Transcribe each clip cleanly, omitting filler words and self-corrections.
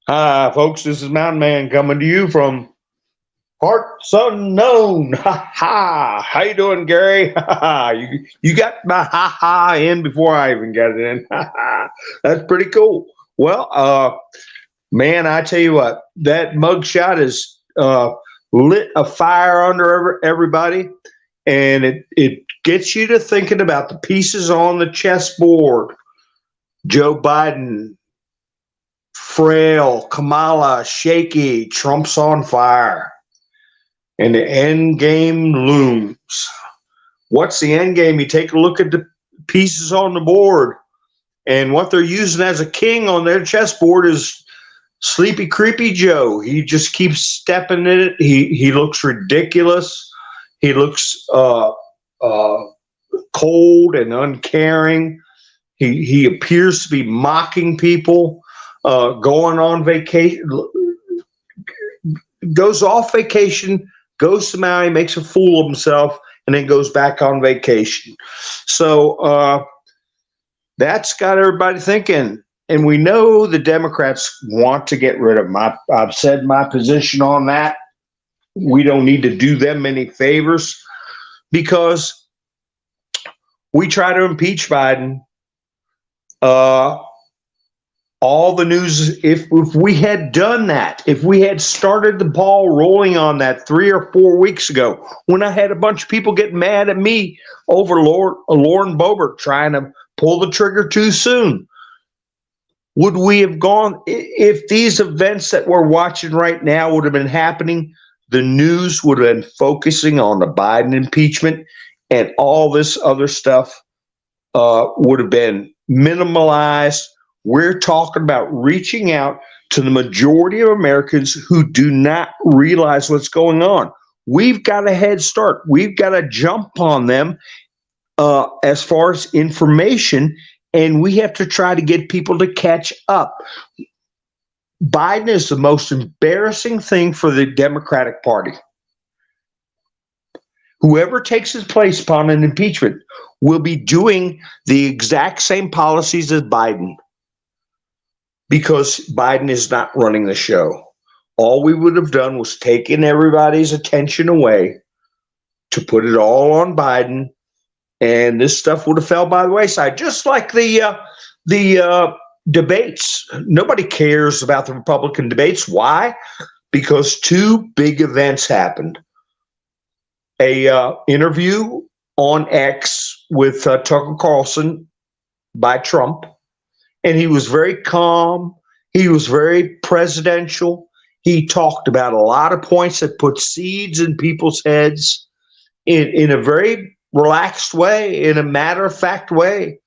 Hi, folks. This is Mountain Man coming to you from parts unknown. Ha ha! How you doing, Gary? Ha ha! You got my ha ha in before I even got it in. Ha ha! That's pretty cool. Well, man, I tell you what, that mugshot is lit a fire under everybody, and it gets you to thinking about the pieces on the chessboard. Joe Biden, Frail, Kamala, Shakey, Trump's on fire, and the end game looms. What's the end game? You take a look at the pieces on the board, and what they're using as a king on their chessboard is Sleepy Creepy Joe. He just keeps stepping in it. He looks ridiculous. He looks uh, cold and uncaring. He appears to be mocking people. Going on vacation, goes off vacation, goes to Maui, makes a fool of himself, and then goes back on vacation. So that's got everybody thinking. And we know the Democrats want to get rid of him. I've said my position on that. We don't need to do them any favors because we try to impeach Biden. All the news, if we had done that, if we had started the ball rolling on that 3 or 4 weeks ago, when I had a bunch of people get mad at me over Lauren Boebert trying to pull the trigger too soon, would we have gone? If these events that we're watching right now would have been happening, the news would have been focusing on the Biden impeachment, and all this other stuff would have been minimalized. We're talking about reaching out to the majority of Americans who do not realize what's going on. We've got a head start. We've got to jump on them as far as information, and we have to try to get people to catch up. Biden is the most embarrassing thing for the Democratic Party. Whoever takes his place upon an impeachment will be doing the exact same policies as Biden, because Biden is not running the show. All we would have done was taken everybody's attention away to put it all on Biden, and this stuff would have fell by the wayside, just like the debates. Nobody cares about the Republican debates. Why? Because two big events happened. A interview on X with Tucker Carlson by Trump, and he was very calm. He was very presidential. He talked about a lot of points that put seeds in people's heads in a very relaxed way, in a matter-of-fact way.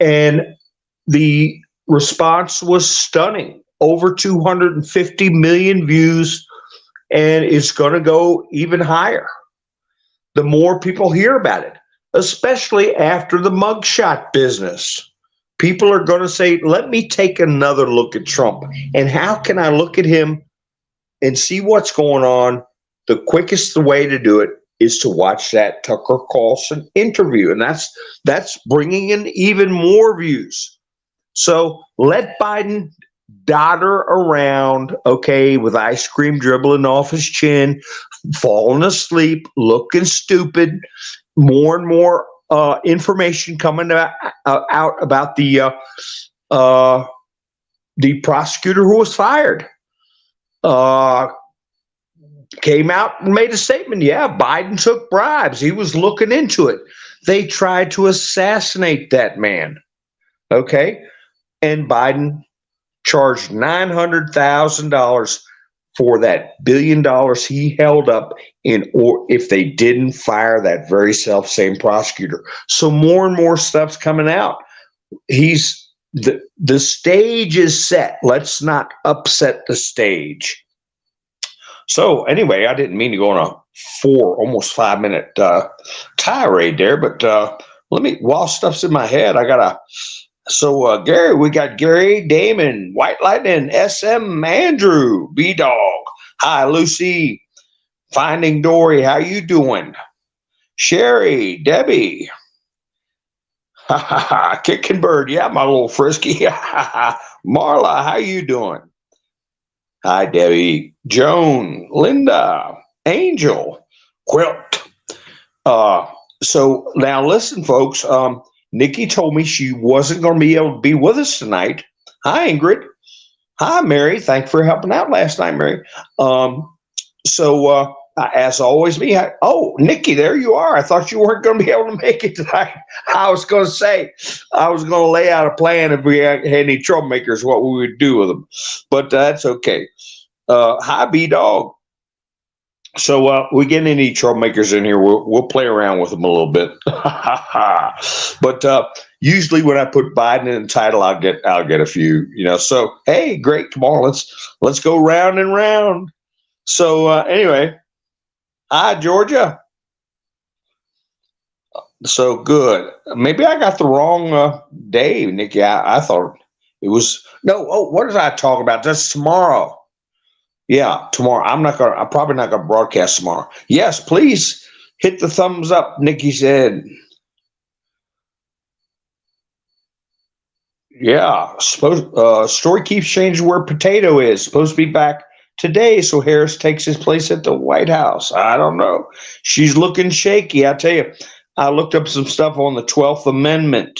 And the response was stunning. Over 250 million views, and it's going to go even higher the more people hear about it, especially after the mugshot business. People are going to say, let me take another look at Trump. And how can I look at him and see what's going on? The quickest way to do it is to watch that Tucker Carlson interview. And that's bringing in even more views. So let Biden dodder around, okay, with ice cream dribbling off his chin, falling asleep, looking stupid, more and more information coming out about the prosecutor who was fired. Came out and made a statement. Yeah, Biden took bribes. He was looking into it. They tried to assassinate that man. Okay. And Biden charged $900,000 for that $1 billion he held up or if they didn't fire that very self-same prosecutor. So more and more stuff's coming out. The stage is set. Let's not upset the stage. So anyway, I didn't mean to go on a almost 5 minute tirade there, but while stuff's in my head, So, Gary, we got Gary, Damon, White Lightning, SM, Andrew, B-Dog. Hi, Lucy. Finding Dory, how you doing? Sherry, Debbie. Ha ha ha. Kicking Bird, yeah, my little frisky. Marla, how you doing? Hi, Debbie, Joan, Linda, Angel, Quilt. Uh, so now listen, folks. Nikki told me she wasn't going to be able to be with us tonight. Hi, Ingrid. Hi, Mary. Thanks for helping out last night, Mary. So as always, Nikki, there you are. I thought you weren't going to be able to make it tonight. I was going to say, I was going to lay out a plan if we had any troublemakers, what we would do with them, but that's okay. Hi, B Dog. So we get any troublemakers in here, we'll play around with them a little bit. But usually when I put Biden in the title, I'll get a few, So hey, great, come on, let's go round and round. So anyway, hi Georgia. So good. Maybe I got the wrong day, Nikki. I thought it was no. Oh, what did I talk about? That's tomorrow. Yeah, tomorrow. I'm probably not gonna broadcast tomorrow. Yes, please hit the thumbs up, Nikki said. Yeah, story keeps changing where Potato is. Supposed to be back today, so Harris takes his place at the White House. I don't know. She's looking shaky. I tell you, I looked up some stuff on the 12th Amendment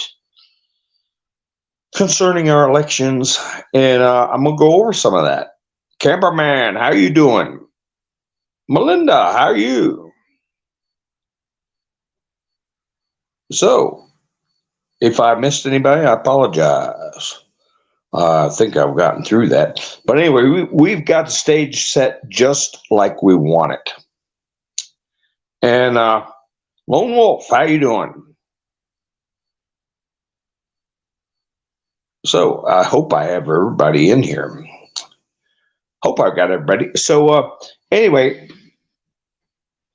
concerning our elections, and I'm gonna go over some of that. Camperman, how you doing? Melinda, how are you? So, if I missed anybody, I apologize. I think I've gotten through that. But anyway, we've got the stage set just like we want it. And Lone Wolf, how you doing? So I hope I have everybody in here. Hope I've got everybody. So anyway,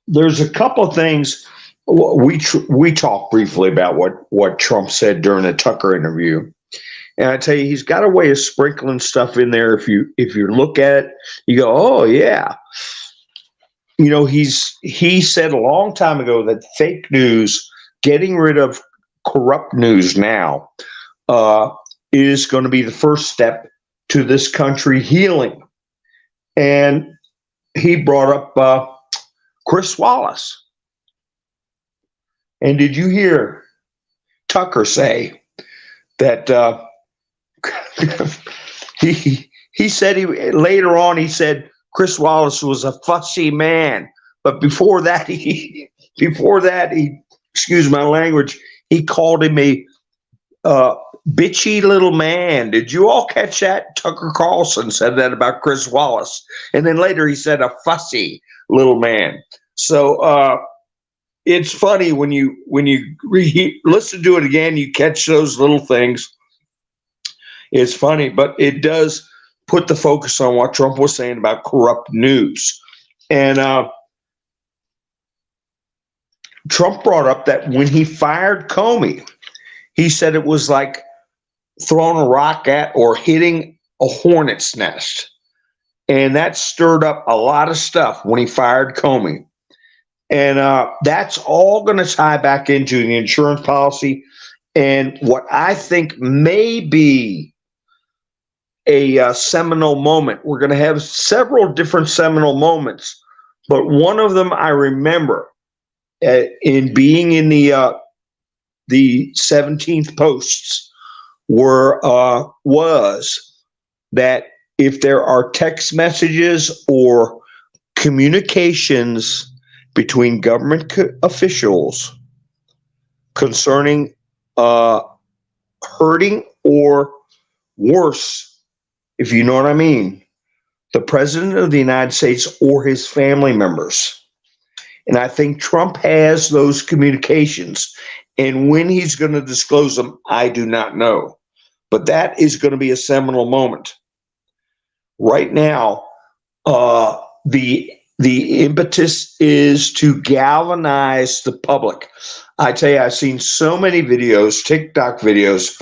there's a couple of things we talked briefly about what Trump said during the Tucker interview, and I tell you, he's got a way of sprinkling stuff in there. If you look at it, you go, oh yeah. He said a long time ago that fake news, getting rid of corrupt news now, is going to be the first step to this country healing. And he brought up Chris Wallace. And did you hear Tucker say that he said later on he said Chris Wallace was a fussy man, but before that he excuse my language, he called him a bitchy little man. Did you all catch that? Tucker Carlson said that about Chris Wallace, and then later he said a fussy little man. So it's funny when you listen to it again, you catch those little things. It's funny, but it does put the focus on what Trump was saying about corrupt news. And Trump brought up that when he fired Comey, he said it was like throwing a rock at or hitting a hornet's nest. And that stirred up a lot of stuff when he fired Comey. And that's all going to tie back into the insurance policy and what I think may be a seminal moment. We're going to have several different seminal moments, but one of them I remember in being in the 17th posts was that if there are text messages or communications between government officials concerning hurting or worse, if you know what I mean, the president of the United States or his family members. And I think Trump has those communications. And when he's going to disclose them, I do not know. But that is going to be a seminal moment. Right now, the impetus is to galvanize the public. I tell you, I've seen so many videos, TikTok videos,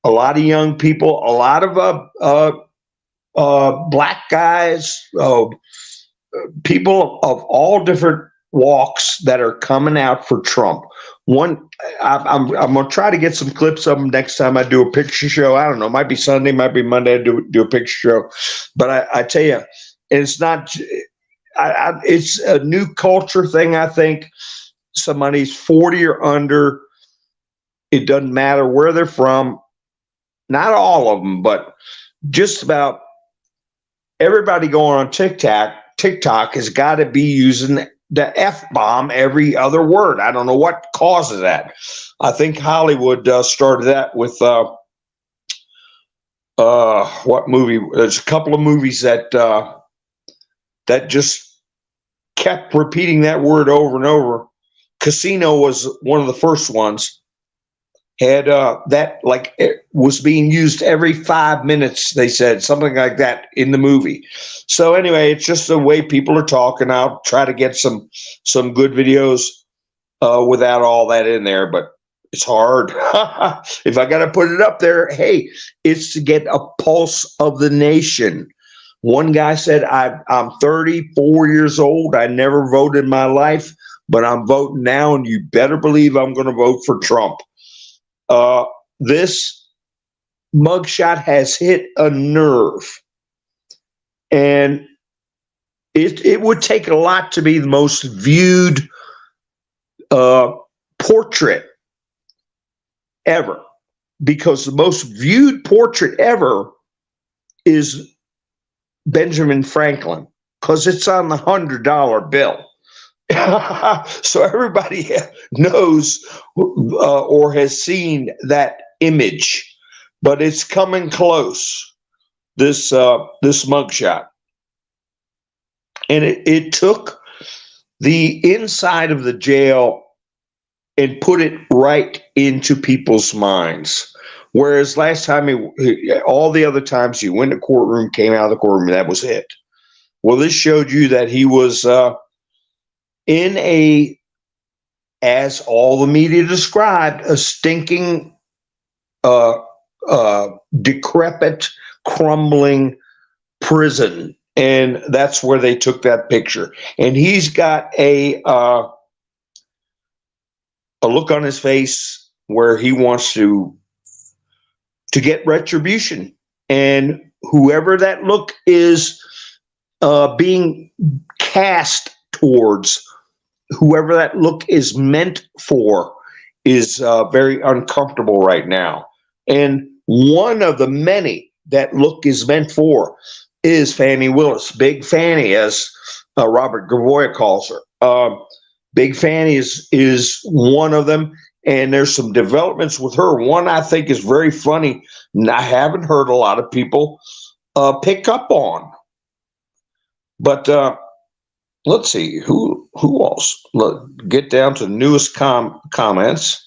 a lot of young people, a lot of black guys, people of all different walks that are coming out for Trump. I'm gonna try to get some clips of them next time I do a picture show. I don't know, might be Sunday, might be Monday. I do a picture show, but I tell you, it's not. It's a new culture thing. I think somebody's 40 or under. It doesn't matter where they're from. Not all of them, but just about everybody going on TikTok has got to be using the F-bomb every other word. I don't know what causes that. I think Hollywood started that with what movie? There's a couple of movies that just kept repeating that word over and over. Casino was one of the first ones. Had that, like, it was being used every 5 minutes, they said, something like that in the movie. So anyway, it's just the way people are talking. I'll try to get some good videos without all that in there, but it's hard. If I got to put it up there, hey, it's to get a pulse of the nation. One guy said, I'm 34 years old. I never voted in my life, but I'm voting now, and you better believe I'm going to vote for Trump. This mugshot has hit a nerve, and it would take a lot to be the most viewed portrait ever, because the most viewed portrait ever is Benjamin Franklin, because it's on the $100 bill. So everybody knows or has seen that image, but it's coming close. This mugshot, and it took the inside of the jail and put it right into people's minds. Whereas last time, all the other times he went to courtroom, came out of the courtroom, that was it. Well, this showed you that he was in a, as all the media described, a stinking, decrepit, crumbling prison. And that's where they took that picture. And he's got a look on his face where he wants to get retribution. And whoever that look is being cast towards, whoever that look is meant for, is very uncomfortable right now. And one of the many that look is meant for is Fannie Willis, Big Fannie, as Robert Gravois calls her. Big Fannie is one of them, and there's some developments with her. One I think is very funny, and I haven't heard a lot of people pick up on. But let's see, who else? Get down to the newest comments.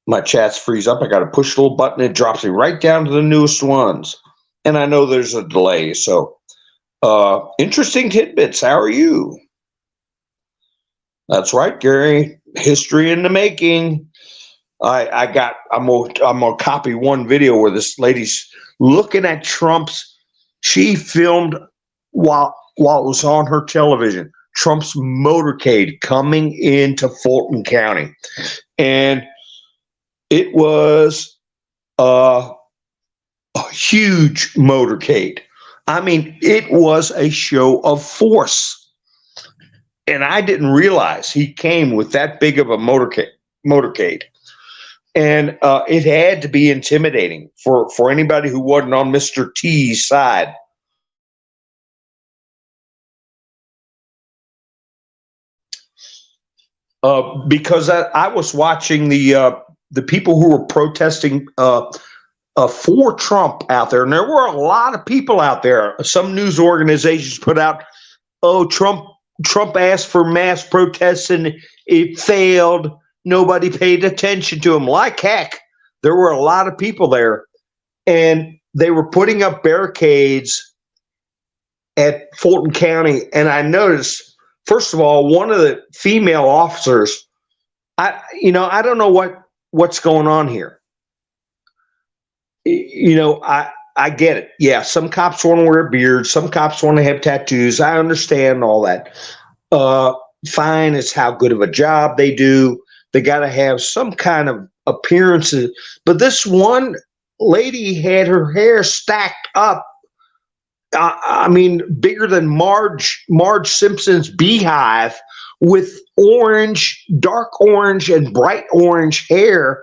My chats freeze up. I got to push a little button. It drops me right down to the newest ones. And I know there's a delay. So interesting tidbits. How are you? That's right, Gary. History in the making. I'm gonna copy one video where this lady's looking at Trump's. She filmed while it was on her television, Trump's motorcade coming into Fulton County. And it was a huge motorcade. I mean, it was a show of force. And I didn't realize he came with that big of a motorcade. And it had to be intimidating for anybody who wasn't on Mr. T's side. Because I was watching the people who were protesting for Trump out there, and there were a lot of people out there. Some news organizations put out, "Oh, Trump asked for mass protests and it failed. Nobody paid attention to him." Like heck, there were a lot of people there, and they were putting up barricades at Fulton County. And I noticed, first of all, one of the female officers, I don't know what's going on here. I get it. Yeah, some cops want to wear beards. Some cops want to have tattoos. I understand all that. Fine, it's how good of a job they do They got to have some kind of appearances. But this one lady had her hair stacked up. I mean, bigger than Marge Simpson's beehive, with orange, dark orange, and bright orange hair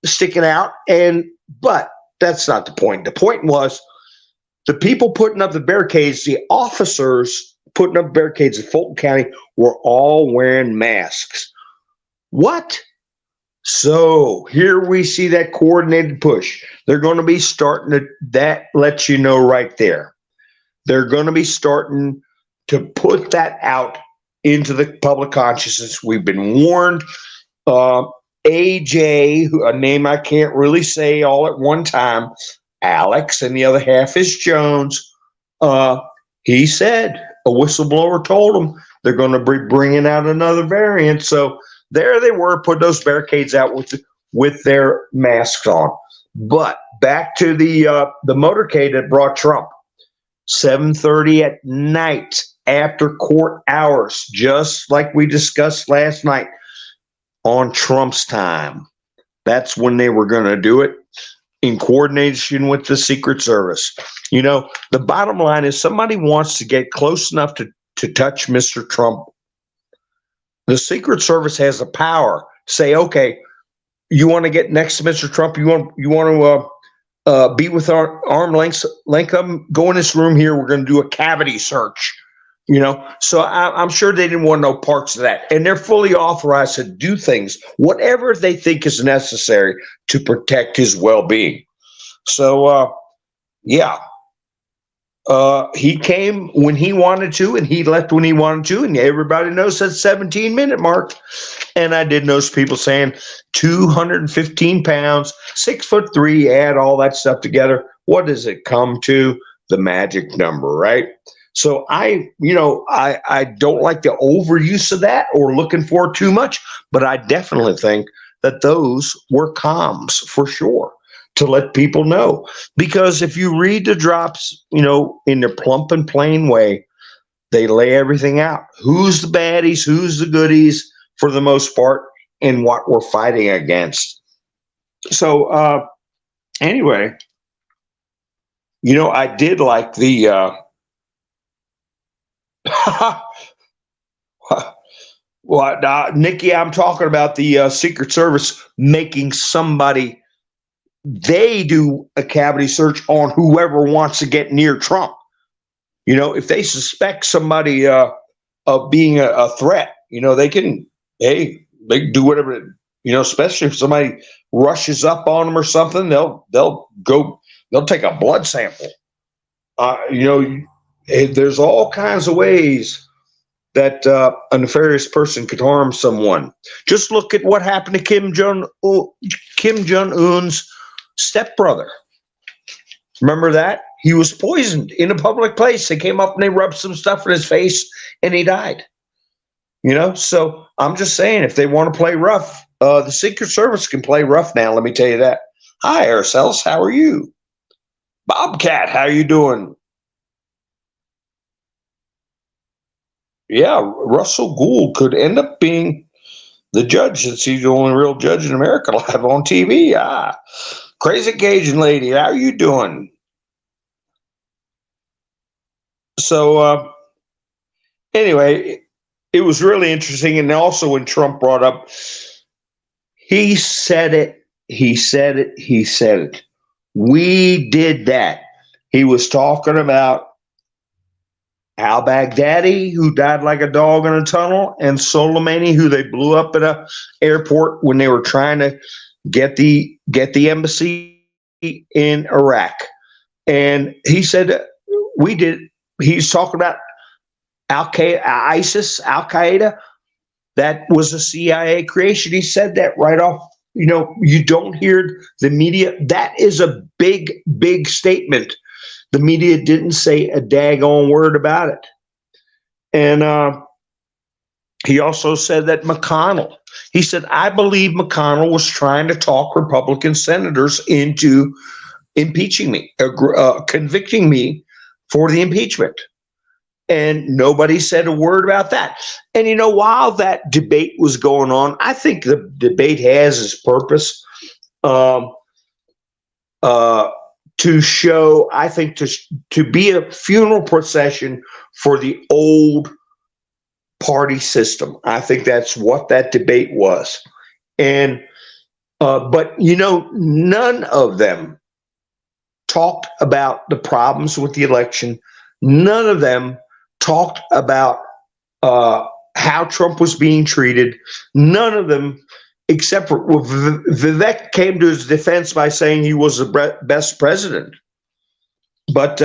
sticking out. But that's not the point. The point was the people putting up the barricades, the officers putting up barricades in Fulton County, were all wearing masks. What? So here we see that coordinated push. They're going to be starting to, that lets you know right there. They're going to be starting to put that out into the public consciousness. We've been warned. AJ, a name I can't really say all at one time, Alex, and the other half is Jones. He said, a whistleblower told him they're going to be bringing out another variant. So there they were, put those barricades out with their masks on. But back to the motorcade that brought Trump. 7:30 at night after court hours, just like we discussed last night, on Trump's time. That's when they were going to do it, in coordination with the Secret Service. You know, the bottom line is somebody wants to get close enough to touch Mr. Trump. The Secret Service has the power to say, okay, you want to get next to Mr. Trump, you want to be with our arm length, go in this room here. We're going to do a cavity search, you know? So I'm sure they didn't want no parts of that. And they're fully authorized to do things, whatever they think is necessary to protect his well-being. So, yeah. He came when he wanted to, and he left when he wanted to, and everybody knows that 17-minute mark. And I did notice people saying 215 pounds, 6'3", add all that stuff together. What does it come to? The magic number, right? So I don't like the overuse of that or looking for too much, but I definitely think that those were comms for sure, to let people know. Because if you read the drops, you know, in their plump and plain way, they lay everything out. Who's the baddies, who's the goodies for the most part, and what we're fighting against. So anyway, you know, I did like the Nikki, I'm talking about the Secret Service making somebody, they do a cavity search on whoever wants to get near Trump. You know, if they suspect somebody of being a threat, you know, they can do whatever, you know, especially if somebody rushes up on them or something, they'll take a blood sample. You know, there's all kinds of ways that a nefarious person could harm someone. Just look at what happened to Kim Jong-un's stepbrother. Remember that? He was poisoned in a public place. They came up and they rubbed some stuff in his face and he died. You know, so I'm just saying, if they want to play rough, the Secret Service can play rough now. Let me tell you that. Hi, Araceli, how are you? Bobcat, how you doing? Yeah, Russell Gould could end up being the judge, since he's the only real judge in America live on TV. Crazy Cajun lady, how are you doing? So anyway, it was really interesting. And also when Trump brought up, he said it. We did that. He was talking about al-Baghdadi, who died like a dog in a tunnel, and Soleimani, who they blew up at a airport when they were trying to get the embassy in Iraq. And he said, we did. He's talking about ISIS, Al-Qaeda. That was a CIA creation. He said that right off. You know, you don't hear the media. That is a big, big statement. The media didn't say a daggone word about it. And he also said that McConnell, he said, I believe McConnell was trying to talk Republican senators into impeaching me, convicting me for the impeachment. And nobody said a word about that. And while that debate was going on, I think the debate has its purpose, um, uh, to show, I think, to be a funeral procession for the old party system. I think that's what that debate was. And but none of them talked about the problems with the election. None of them talked about how Trump was being treated. None of them, except for Vivek, came to his defense by saying he was the best president. But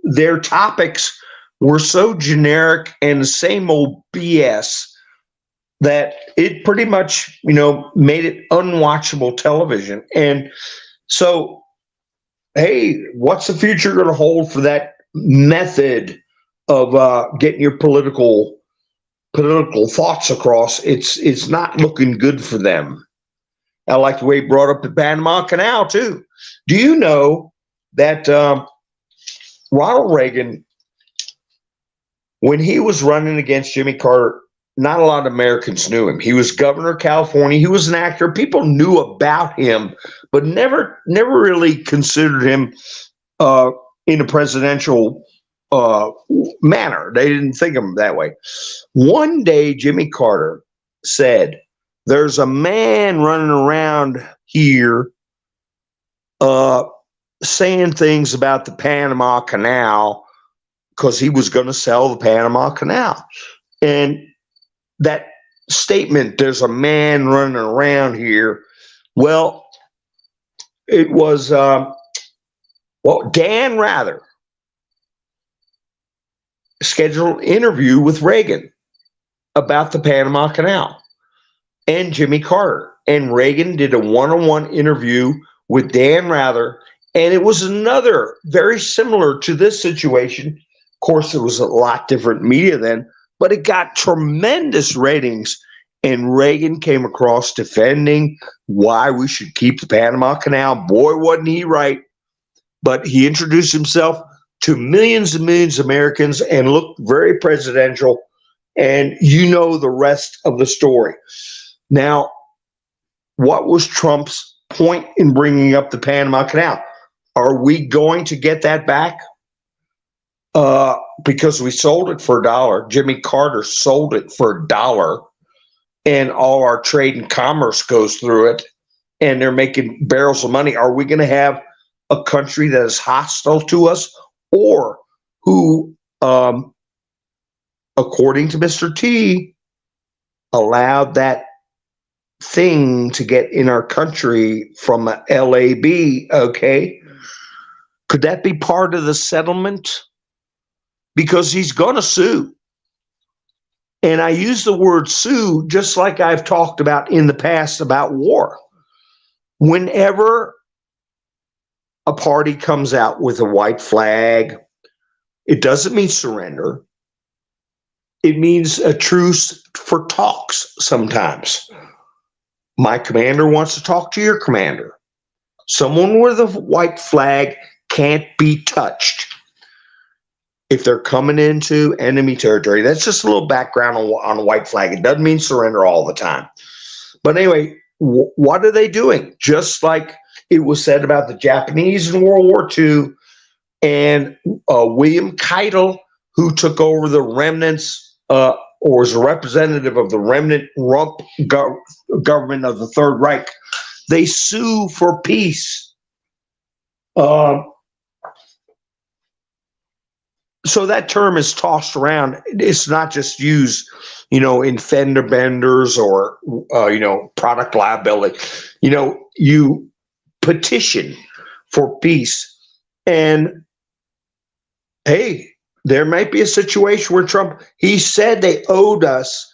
their topics were so generic and the same old BS that it pretty much, made it unwatchable television. And so, hey, what's the future going to hold for that method of getting your political thoughts across? It's not looking good for them. I like the way he brought up the Panama Canal too. Do you know that Ronald Reagan, when he was running against Jimmy Carter, not a lot of Americans knew him. He was governor of California. He was an actor. People knew about him, but never really considered him in a presidential manner. They didn't think of him that way. One day, Jimmy Carter said, "There's a man running around here saying things about the Panama Canal," because he was going to sell the Panama Canal. And that statement, "there's a man running around here," well, it was Dan Rather scheduled an interview with Reagan about the Panama Canal and Jimmy Carter. And Reagan did a one-on-one interview with Dan Rather, and it was another very similar to this situation. Of course, it was a lot different media then, but it got tremendous ratings, and Reagan came across defending why we should keep the Panama Canal. Boy, wasn't he right. But he introduced himself to millions and millions of Americans and looked very presidential, and the rest of the story. Now, what was Trump's point in bringing up the Panama Canal? Are we going to get that back? Because we sold it for $1. Jimmy Carter sold it for $1, and all our trade and commerce goes through it, and they're making barrels of money. Are we going to have a country that is hostile to us, or who, according to Mr. T, allowed that thing to get in our country from a LAB? Okay, could that be part of the settlement? Because he's going to sue. And I use the word sue just like I've talked about in the past about war. Whenever a party comes out with a white flag, it doesn't mean surrender. It means a truce for talks sometimes. My commander wants to talk to your commander. Someone with a white flag can't be touched if they're coming into enemy territory. That's just a little background on a white flag. It doesn't mean surrender all the time. But anyway, what are they doing? Just like it was said about the Japanese in World War II, and William Keitel, who took over the remnants, or was a representative of the remnant rump government of the Third Reich. They sue for peace. So that term is tossed around. It's not just used, in fender benders or, product liability. You petition for peace. And hey, there might be a situation where Trump, he said they owed us,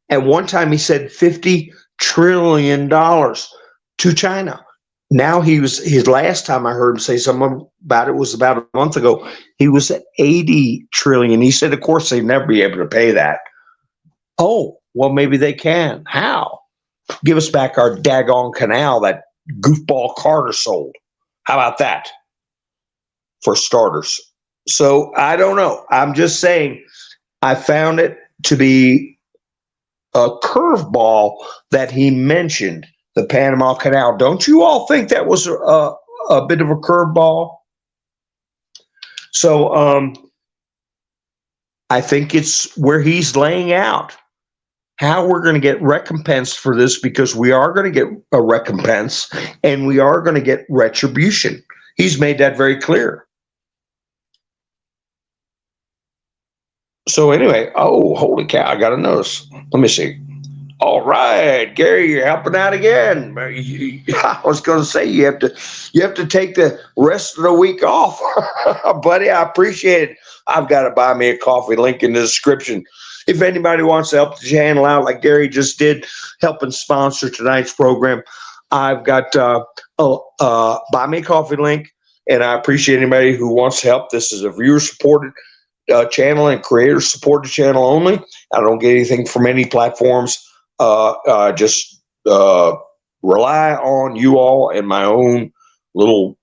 at one time he said $50 trillion to China. Now his last time I heard him say something about it was about a month ago. He was at 80 trillion. He said, of course, they'd never be able to pay that. Oh, well, maybe they can. How? Give us back our daggone canal that goofball Carter sold. How about that? For starters. So I don't know. I'm just saying I found it to be a curveball that he mentioned the Panama Canal. Don't you all think that was a bit of a curveball? So I think it's where he's laying out how we're going to get recompensed for this, because we are going to get a recompense and we are going to get retribution. He's made that very clear. So anyway, oh, holy cow, I got to notice. Let me see. All right, Gary, you're helping out again. I was going to say you have to take the rest of the week off, buddy. I appreciate it. I've got to buy me a coffee. Link in the description. If anybody wants to help the channel out, like Gary just did, helping sponsor tonight's program, I've got buy me a coffee link, and I appreciate anybody who wants to help. This is a viewer supported channel and creator supported channel only. I don't get anything from any platforms. Just rely on you all and my own little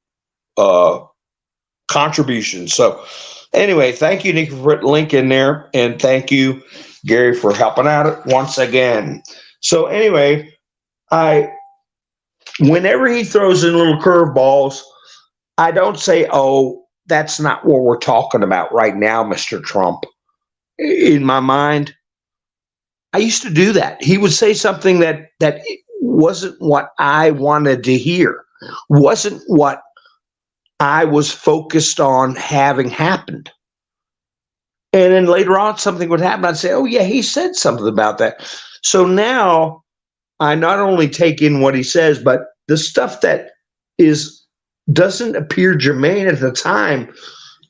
contribution. So anyway, thank you, Nick, for putting the link in there, and thank you, Gary, for helping out once again. So anyway, whenever he throws in little curveballs, I don't say, "Oh, that's not what we're talking about right now, Mr. Trump." In my mind, I used to do that. He would say something that wasn't what I wanted to hear, wasn't what I was focused on having happened. And then later on, something would happen. I'd say, "Oh yeah, he said something about that." So now I not only take in what he says, but the stuff that doesn't appear germane at the time,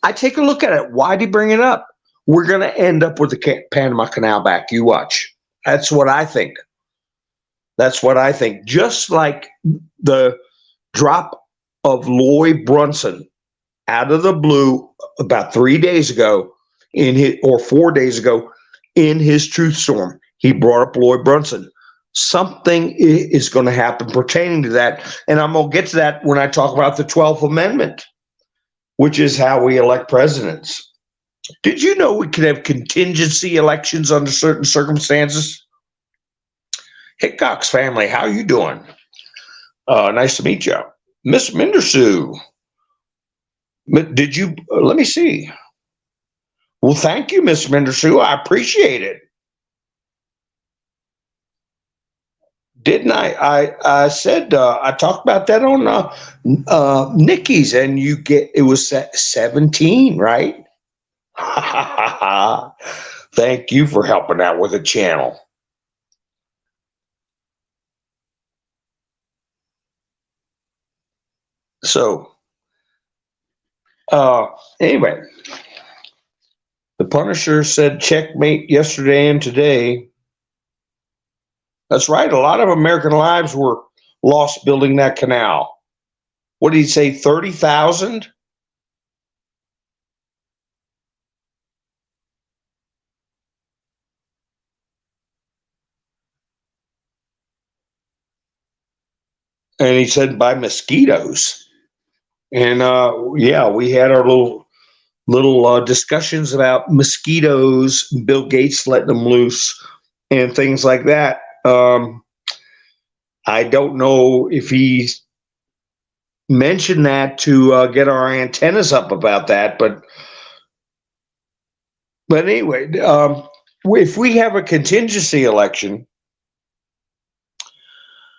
I take a look at it. Why did he bring it up? We're going to end up with the Panama Canal back. You watch. That's what I think. That's what I think. Just like the drop of Lloyd Brunson out of the blue about 3 days ago or 4 days ago in his truth storm, he brought up Lloyd Brunson. Something is going to happen pertaining to that. And I'm going to get to that when I talk about the 12th Amendment, which is how we elect presidents. Did you know we could have contingency elections under certain circumstances? Hickok's family, how you doing? Nice to meet you. Miss Mindersu, did you, let me see. Well, thank you, Miss Mindersu. I appreciate it. Didn't I? I said, I talked about that on Nikki's, and it was 17, right? Thank you for helping out with the channel. So, anyway, the Punisher said checkmate yesterday and today. That's right. A lot of American lives were lost building that canal. What did he say? 30,000? And he said by mosquitoes. And yeah, we had our little discussions about mosquitoes, Bill Gates letting them loose, and things like that. I don't know if he mentioned that to get our antennas up about that, but anyway, if we have a contingency election,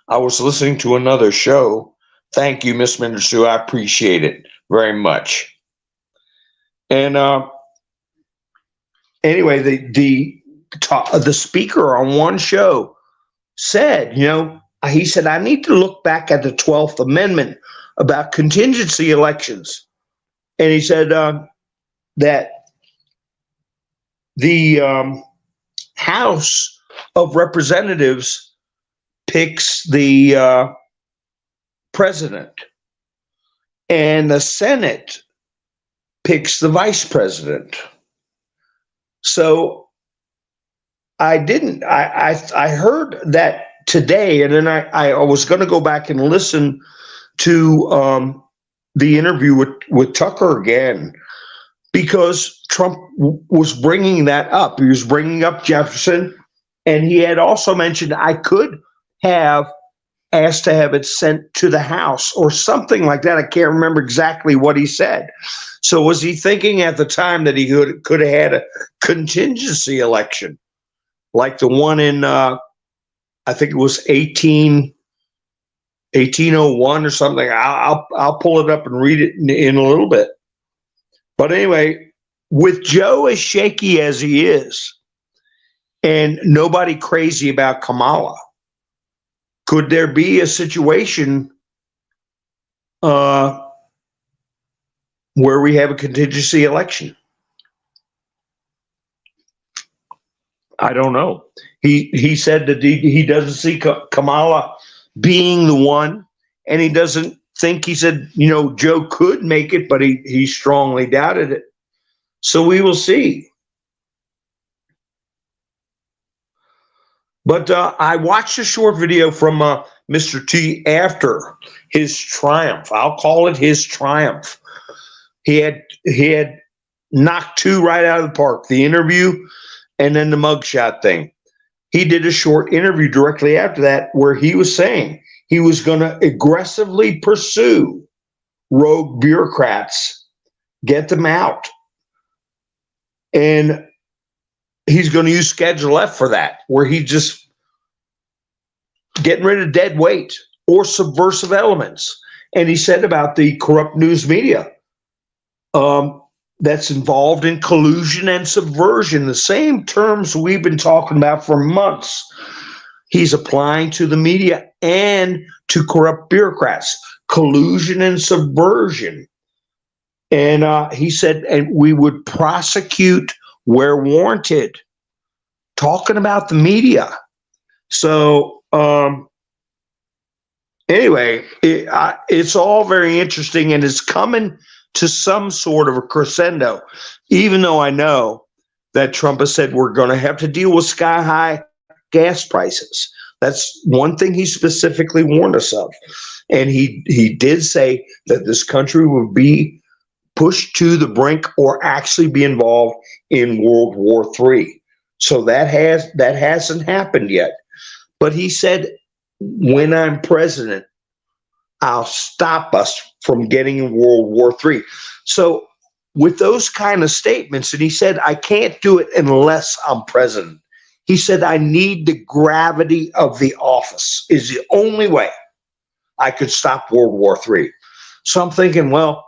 I was listening to another show. Thank you, Miss Mindersu. I appreciate it very much. And anyway, the speaker on one show said, he said, I need to look back at the 12th Amendment about contingency elections. And he said that the House of Representatives picks the president, and the Senate picks the vice president. So I heard that today, and then I was going to go back and listen to the interview with Tucker again, because Trump was bringing that up. He was bringing up Jefferson, and he had also mentioned I could have asked to have it sent to the House or something like that. I can't remember exactly what he said. So was he thinking at the time that he could have had a contingency election like the one in, I think it was 1801 or something? I'll pull it up and read it in a little bit. But anyway, with Joe as shaky as he is, and nobody crazy about Kamala, could there be a situation where we have a contingency election? I don't know. He said that he doesn't see Kamala being the one, and he doesn't think, he said, Joe could make it, but he strongly doubted it. So we will see. But I watched a short video from Mr. T after his triumph. I'll call it his triumph. He had knocked two right out of the park, the interview and then the mugshot thing. He did a short interview directly after that where he was saying he was going to aggressively pursue rogue bureaucrats, get them out. And he's going to use Schedule F for that, where he's just getting rid of dead weight or subversive elements. And he said about the corrupt news media that's involved in collusion and subversion, the same terms we've been talking about for months. He's applying to the media and to corrupt bureaucrats, collusion and subversion. And he said, and we would prosecute where warranted, talking about the media. So anyway, it's all very interesting, and it's coming to some sort of a crescendo, even though I know that Trump has said we're going to have to deal with sky-high gas prices. That's one thing he specifically warned us of. And he did say that this country would be pushed to the brink or actually be involved in World War III. So that hasn't happened yet. But he said, when I'm president, I'll stop us from getting in World War III. So with those kind of statements, and he said, I can't do it unless I'm president. He said, I need the gravity of the office is the only way I could stop World War III. So I'm thinking, well,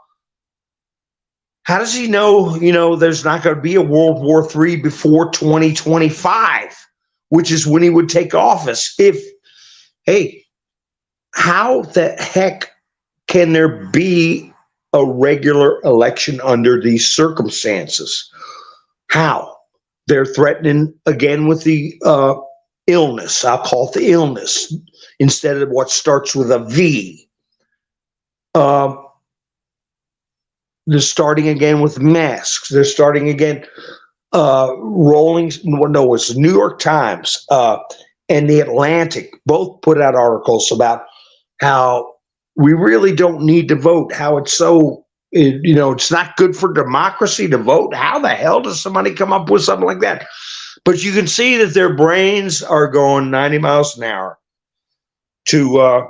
how does he know, there's not going to be a World War III before 2025, which is when he would take office? How the heck can there be a regular election under these circumstances? How? They're threatening again with the illness. I'll call it the illness instead of what starts with a V. They're starting again with masks. They're starting again it's the New York Times and the Atlantic both put out articles about how we really don't need to vote, how it's so, it's not good for democracy to vote. How the hell does somebody come up with something like that? But you can see that their brains are going 90 miles an hour to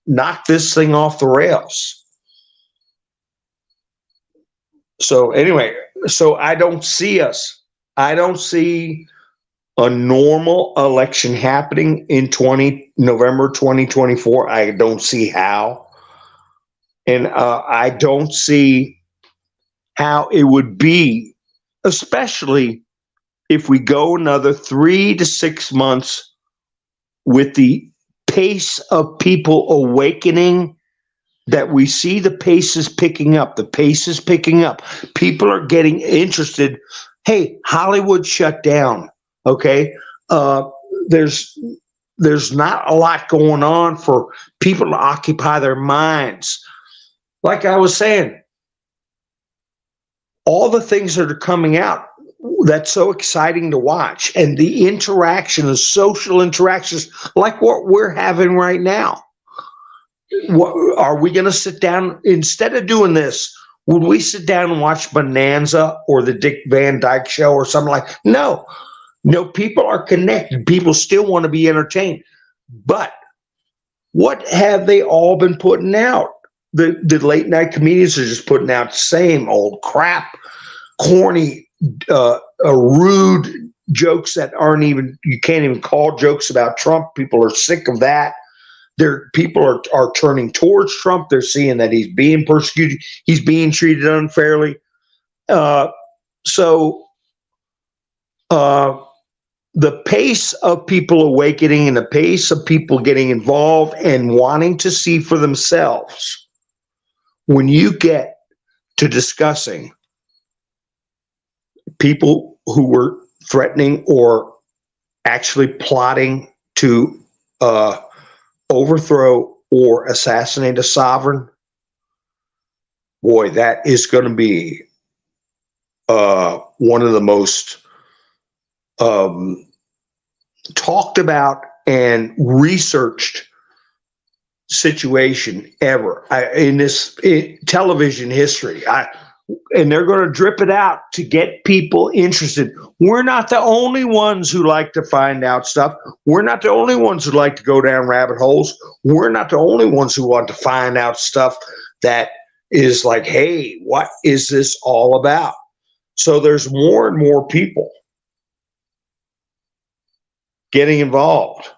knock this thing off the rails. So anyway, I don't see a normal election happening in November 2024. I don't see how. And I don't see how it would be, especially if we go another 3 to 6 months with the pace of people awakening, that we see the pace is picking up. The pace is picking up. People are getting interested. Hey, Hollywood shut down. Okay. There's not a lot going on for people to occupy their minds. Like I was saying, all the things that are coming out, that's so exciting to watch. And the interaction, the social interactions, like what we're having right now. Are we going to sit down instead of doing this? Would we sit down and watch Bonanza or the Dick Van Dyke Show or something like? No, no. People are connected. People still want to be entertained. But what have they all been putting out? The late night comedians are just putting out the same old crap, corny, rude jokes that aren't even, you can't even call jokes about Trump. People are sick of that. People are turning towards Trump. They're seeing that he's being persecuted. He's being treated unfairly. So the pace of people awakening and the pace of people getting involved and wanting to see for themselves, when you get to discussing people who were threatening or actually plotting to overthrow or assassinate a sovereign, boy, that is going to be one of the most talked about and researched situation ever in this television history. And they're going to drip it out to get people interested. We're not the only ones who like to find out stuff. We're not the only ones who like to go down rabbit holes. We're not the only ones who want to find out stuff that is like, hey, what is this all about? So there's more and more people getting involved.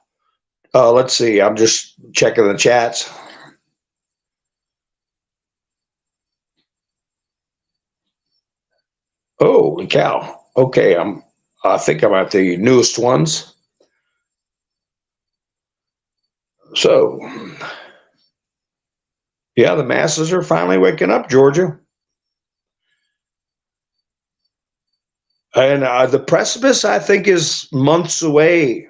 Let's see. I'm just checking the chats. Oh, cow. Okay, I think I'm at the newest ones. So, yeah, the masses are finally waking up, Georgia. And the precipice, I think, is months away.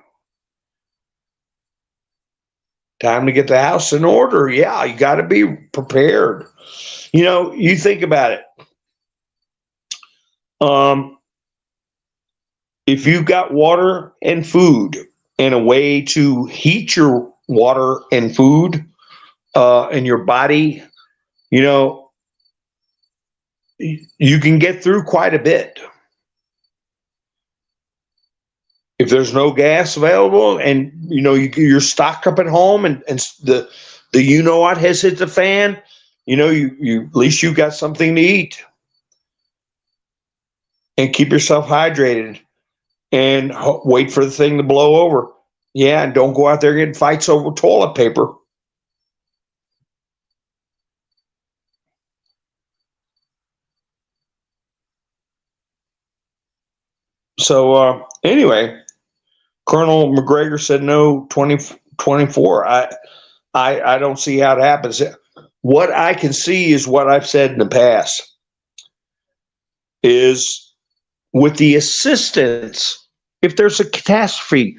Time to get the house in order. Yeah, you got to be prepared. You know, you think about it. If you've got water and food and a way to heat your water and food in your body, you know, you can get through quite a bit. If there's no gas available and, you know, you're stocked up at home and the you know what has hit the fan, you know, you at least you got something to eat. And keep yourself hydrated and wait for the thing to blow over. Yeah, and don't go out there getting fights over toilet paper. So anyway, Colonel McGregor said no 2024. I don't see how it happens. What I can see is what I've said in the past is with the assistance, if there's a catastrophe,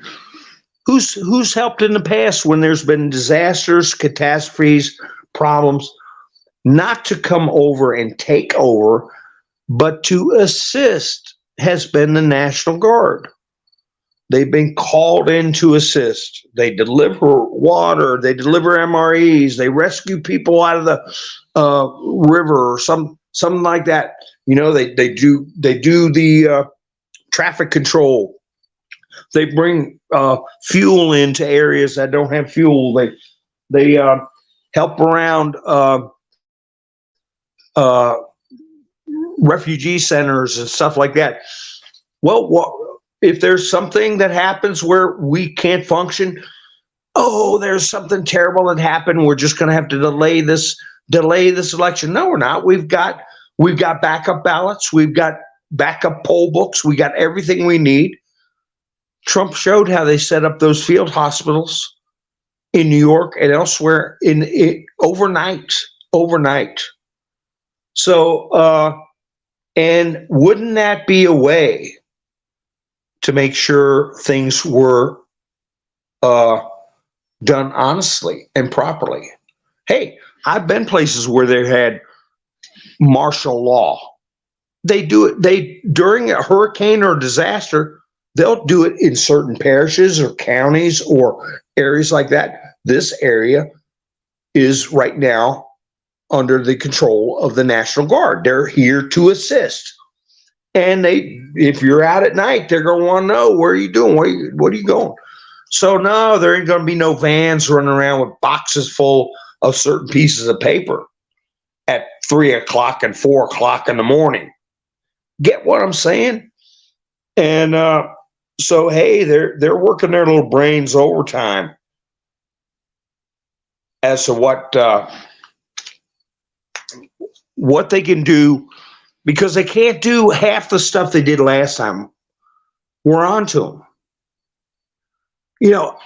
who's helped in the past when there's been disasters, catastrophes, problems, not to come over and take over, but to assist has been the National Guard. They've been called in to assist. They deliver water, they deliver MREs, they rescue people out of the river or something like that. You know, they do the traffic control. They bring fuel into areas that don't have fuel. They help around refugee centers and stuff like that. Well, if there's something that happens where we can't function, oh, there's something terrible that happened, we're just going to have to delay this election. No, we're not. We've got backup ballots. We've got backup poll books. We got everything we need. Trump showed how they set up those field hospitals in New York and elsewhere overnight. So, and wouldn't that be a way to make sure things were done honestly and properly? Hey, I've been places where they had martial law. They do it. During a hurricane or disaster, they'll do it in certain parishes or counties or areas like that. This area, is right now under the control of the National Guard. They're here to assist. And if you're out at night, they're going to want to know, where are you doing? What are you going? So no, there ain't going to be no vans running around with boxes full of certain pieces of paper at 3 o'clock and 4 o'clock in the morning. Get what I'm saying? And so, hey, they're working their little brains overtime as to what they can do, because they can't do half the stuff they did last time. We're on to them.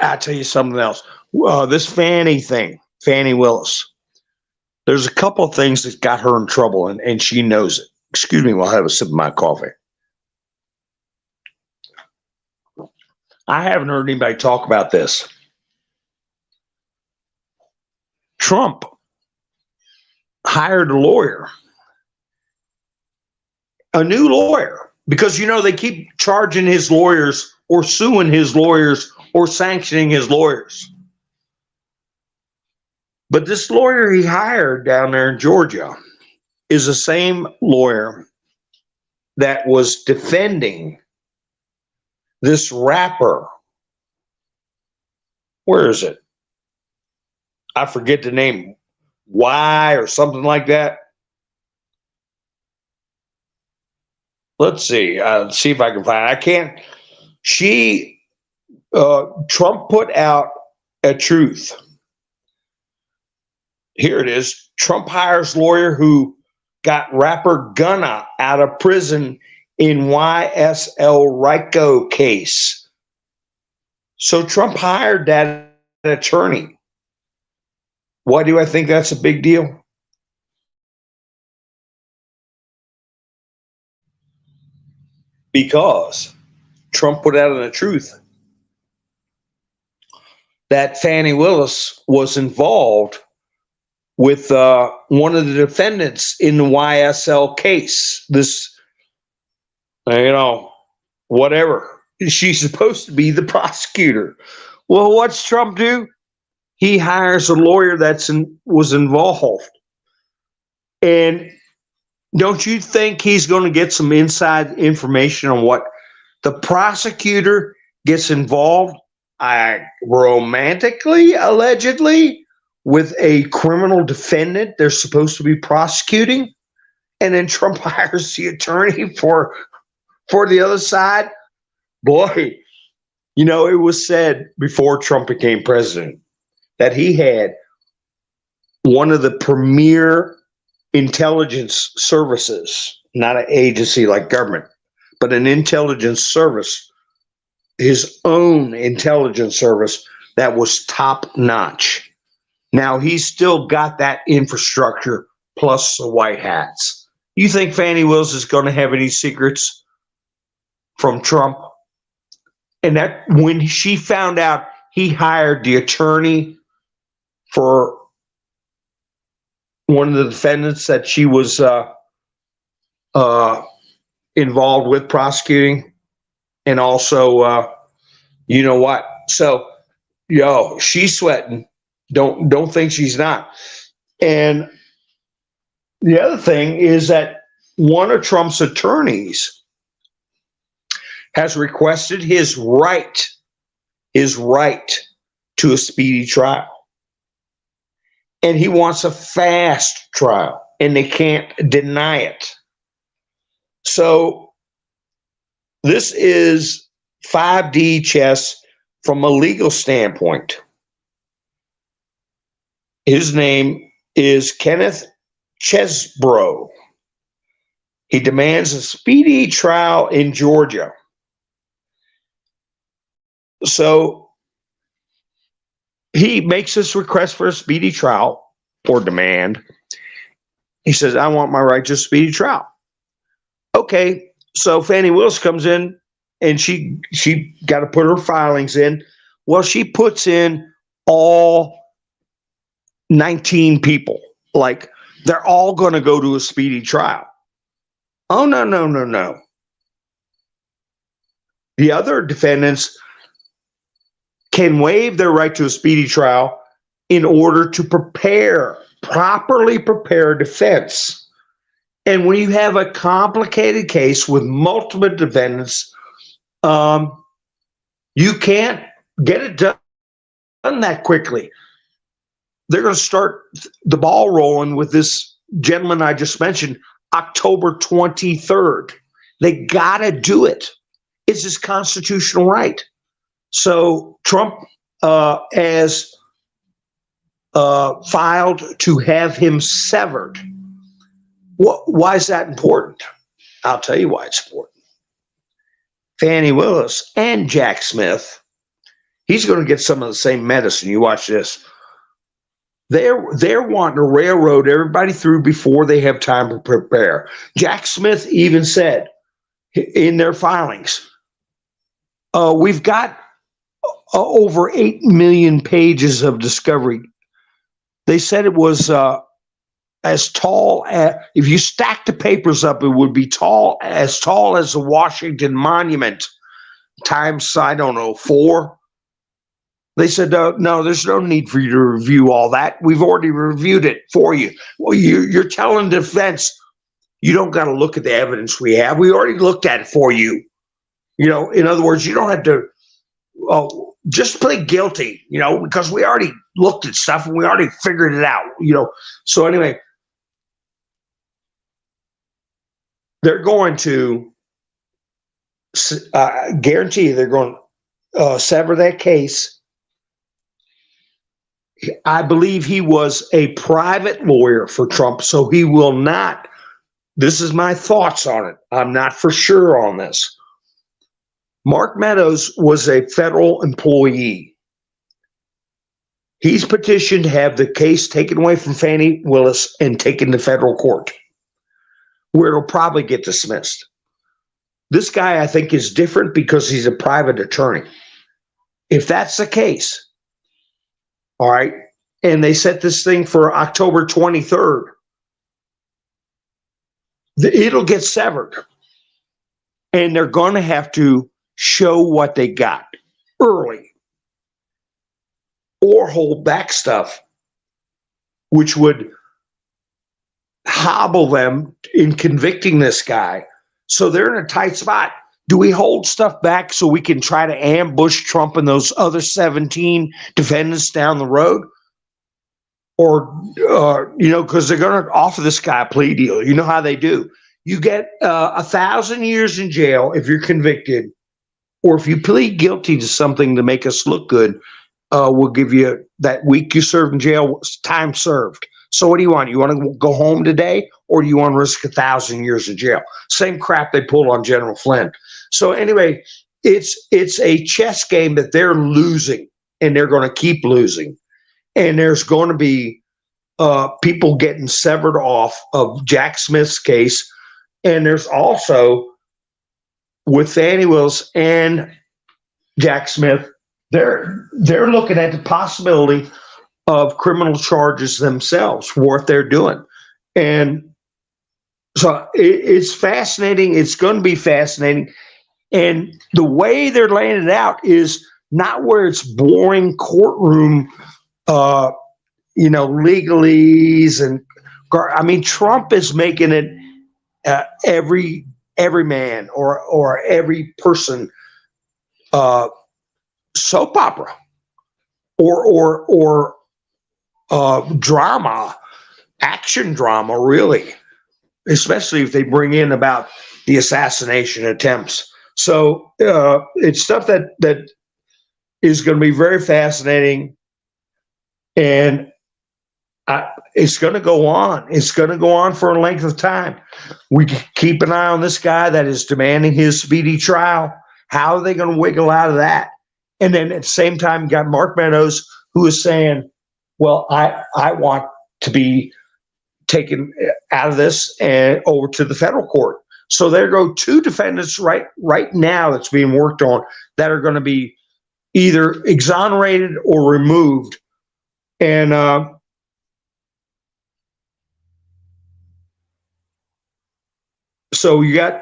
I'll tell you something else. This Fannie thing, Fannie Willis, there's a couple of things that got her in trouble, and she knows it. Excuse me while I have a sip of my coffee. I haven't heard anybody talk about this. Trump hired a lawyer, a new lawyer, because they keep charging his lawyers or suing his lawyers or sanctioning his lawyers. But this lawyer he hired down there in Georgia is the same lawyer that was defending this rapper. Where is it? I forget the name. Y or something like that. Let's see. See if I can find it. I can't. Trump put out a truth. Here it is. Trump hires lawyer who got rapper Gunna out of prison in YSL RICO case. So Trump hired that attorney. Why do I think that's a big deal? Because Trump put out in the truth that Fannie Willis was involved with one of the defendants in the YSL case. This, whatever. She's supposed to be the prosecutor. Well, what's Trump do? He hires a lawyer was involved. And don't you think he's going to get some inside information on what the prosecutor gets involved romantically, allegedly, with a criminal defendant they're supposed to be prosecuting? And then Trump hires the attorney for the other side? Boy, it was said before Trump became president that he had one of the premier intelligence services, not an agency like government, but an intelligence service, his own intelligence service that was top notch. Now, he's still got that infrastructure plus the white hats. You think Fannie Willis is going to have any secrets from Trump? And that when she found out he hired the attorney for one of the defendants that she was involved with prosecuting, and also, you know what? So, she's sweating. Don't think she's not. And the other thing is that one of Trump's attorneys has requested his right to a speedy trial. And he wants a fast trial, and they can't deny it. So this is 5D chess from a legal standpoint. His name is Kenneth Chesbrough. He demands a speedy trial in Georgia. So he makes this request for a speedy trial, or demand. He says, I want my right to a speedy trial. Okay, so Fannie Willis comes in, and she got to put her filings in. Well, she puts in all 19 people. Like, they're all going to go to a speedy trial. Oh, no. The other defendants can waive their right to a speedy trial in order to properly prepare defense. And when you have a complicated case with multiple defendants, you can't get it done that quickly. They're going to start the ball rolling with this gentleman I just mentioned, October 23rd. They got to do it. It's his constitutional right. So Trump has filed to have him severed. Why is that important? I'll tell you why it's important. Fannie Willis and Jack Smith, he's going to get some of the same medicine. You watch this. They're wanting to railroad everybody through before they have time to prepare. Jack Smith even said in their filings, we've got over 8 million pages of discovery. They said it was as tall as, if you stack the papers up, it would be as tall as the Washington Monument times, I don't know, 4. They said, no, there's no need for you to review all that. We've already reviewed it for you. Well, you're telling the defense, you don't got to look at the evidence we have. We already looked at it for you. You know, in other words, you don't have to just plead guilty, you know, because we already looked at stuff and we already figured it out, you know. So anyway, they're going to guarantee they're going to sever that case. I believe he was a private lawyer for Trump, so he will not. This is my thoughts on it. I'm not for sure on this. Mark Meadows was a federal employee. He's petitioned to have the case taken away from Fannie Willis and taken to federal court, where it'll probably get dismissed. This guy, I think, is different because he's a private attorney. If that's the case, all right, and they set this thing for October 23rd, it'll get severed. And they're going to have to show what they got early or hold back stuff, which would hobble them in convicting this guy. So they're in a tight spot. Do we hold stuff back so we can try to ambush Trump and those other 17 defendants down the road? Or, you know, because they're going to offer this guy a plea deal. You know how they do. You get 1,000 years in jail if you're convicted, or if you plead guilty to something to make us look good, we'll give you that week you served in jail, time served. So what do you want? You want to go home today, or do you want to risk 1,000 years in jail? Same crap they pulled on General Flynn. So anyway, it's a chess game that they're losing, and they're going to keep losing. And there's going to be people getting severed off of Jack Smith's case. And there's also, with Fannie Willis and Jack Smith, they're looking at the possibility of criminal charges themselves for what they're doing. And so it's fascinating. It's going to be fascinating. And the way they're laying it out is not where it's boring courtroom, you know, legalese. And I mean, Trump is making it every man or every person soap opera or drama, action drama, really, especially if they bring in about the assassination attempts. So it's stuff that is going to be very fascinating, and it's going to go on. It's going to go on for a length of time. We keep an eye on this guy that is demanding his speedy trial. How are they going to wiggle out of that? And then at the same time, you got Mark Meadows, who is saying, well, I want to be taken out of this and over to the federal court. So there go 2 defendants right now that's being worked on that are going to be either exonerated or removed. And so you got,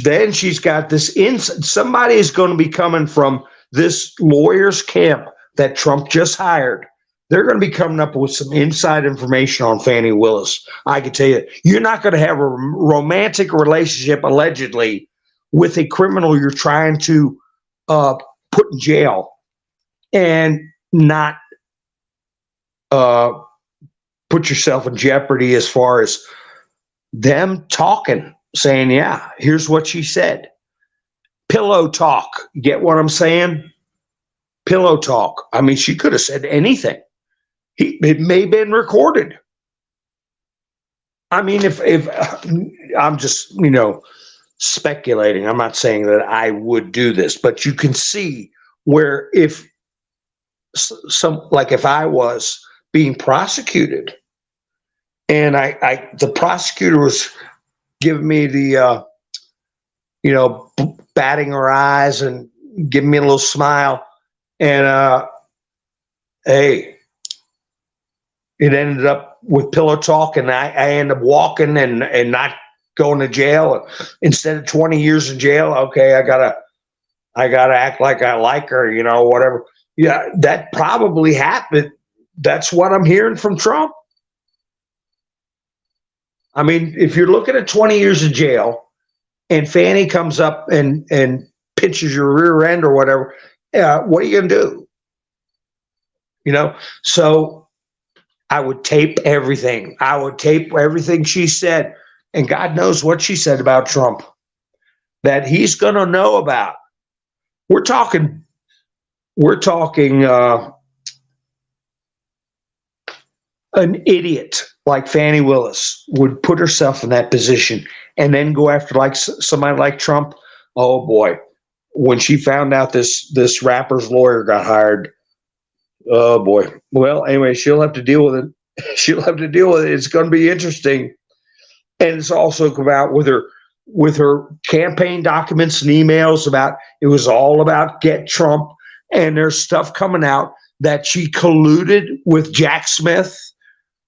then she's got this, somebody is going to be coming from this lawyer's camp that Trump just hired they're going to be coming up with some inside information on Fannie Willis. I can tell you, you're not going to have a romantic relationship, allegedly, with a criminal you're trying to put in jail and not put yourself in jeopardy as far as them talking, saying, yeah, here's what she said. Pillow talk. Get what I'm saying? Pillow talk. I mean, she could have said anything. It may have been recorded. I mean, if I'm just, speculating, I'm not saying that I would do this, but you can see where if if I was being prosecuted and the prosecutor was giving me the, batting her eyes and giving me a little smile, and hey, it ended up with pillow talk, and I ended up walking and not going to jail. Instead of 20 years in jail, okay, I gotta act like I like her, whatever. Yeah, that probably happened. That's what I'm hearing from Trump. I mean, if you're looking at 20 years in jail and Fannie comes up and pinches your rear end or whatever, what are you going to do? So I would tape everything. I would tape everything she said. And God knows what she said about Trump that he's going to know about. We're talking an idiot like Fannie Willis would put herself in that position and then go after somebody like Trump. Oh boy, when she found out this rapper's lawyer got hired, oh boy. Well, anyway, she'll have to deal with it. It's going to be interesting, and it's also come out with her campaign documents and emails about it was all about get Trump, and there's stuff coming out that she colluded with Jack Smith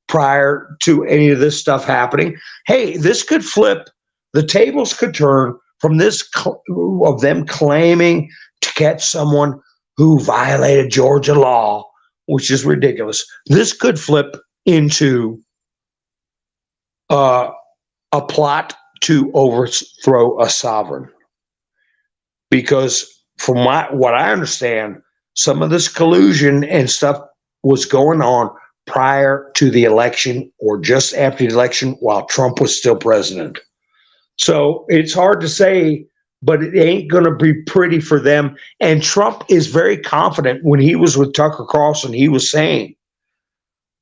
prior to any of this stuff happening. Hey, this could flip. The tables could turn from this of them claiming to catch someone who violated Georgia law, which is ridiculous. This could flip into a plot to overthrow a sovereign. Because from what I understand, some of this collusion and stuff was going on prior to the election or just after the election while Trump was still president. So it's hard to say, but it ain't going to be pretty for them. And Trump is very confident. When he was with Tucker Carlson, he was saying,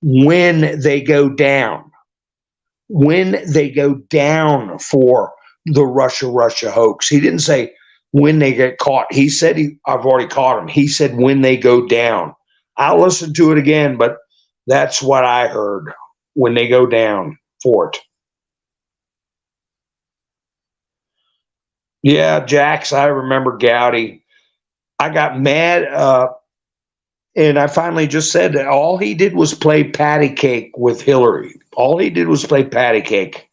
when they go down for the Russia hoax. He didn't say when they get caught. He said, I've already caught him. He said, when they go down. I'll listen to it again, but that's what I heard, when they go down for it. Yeah, Jax, I remember Gowdy. I got mad, and I finally just said that all he did was play patty cake with Hillary. All he did was play patty cake.